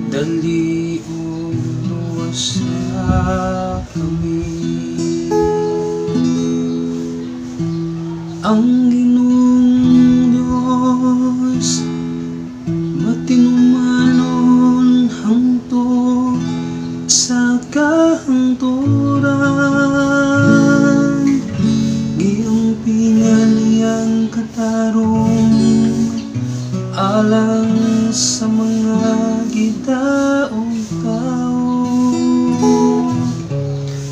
Dali og luwas sa kami. Ang Ginoong Diyos matinumanon hangtod sa kahangturan, giampingan niyang katarong alang sa mga gidaong tao.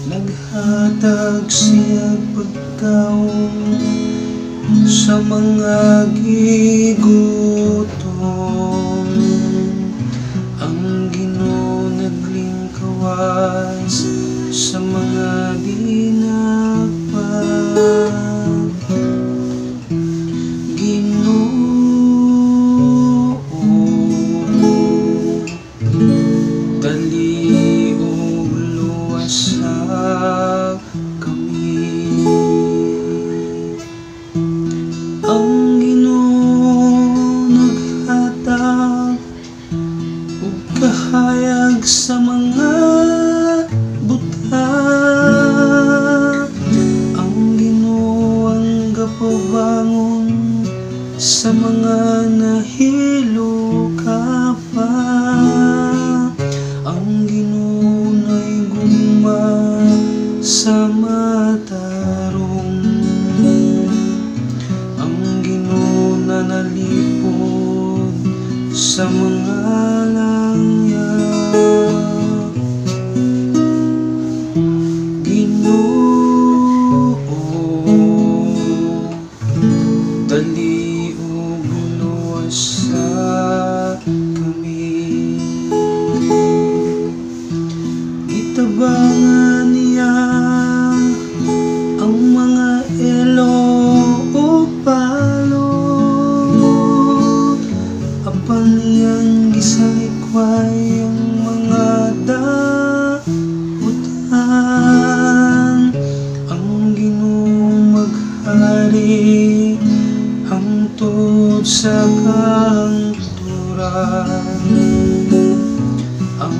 Naghatag siya pagkaon sa mga gigutom. Ang Ginoo naglingkawas sa mga dinapa. Dali og luwas sa kami. Ang Ginoo naghatag og kahayag sa mga buta. Ang Ginoo ang gapabangon sa mga nahilo ka pa. Ang Ginoo na'y gugma sa matarong. Ang Ginoo na nalipod sa mga langya. Ginoo, dali og luwas sa tabangan niya ang mga elo o palo. Apan niyang gisalikway ang mga dautan. Ang Ginoo maghari hangtod sa kahangturan. Ang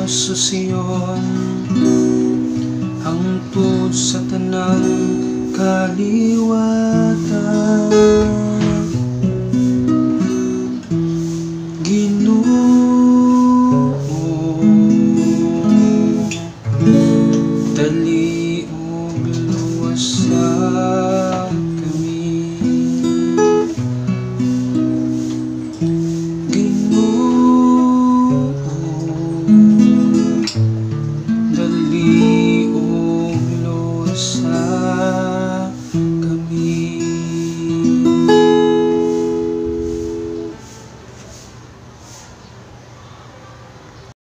sa Sion hangtod sa tanang kaliwatan. Ginoo, dali og luwas sa kami. Ginoo,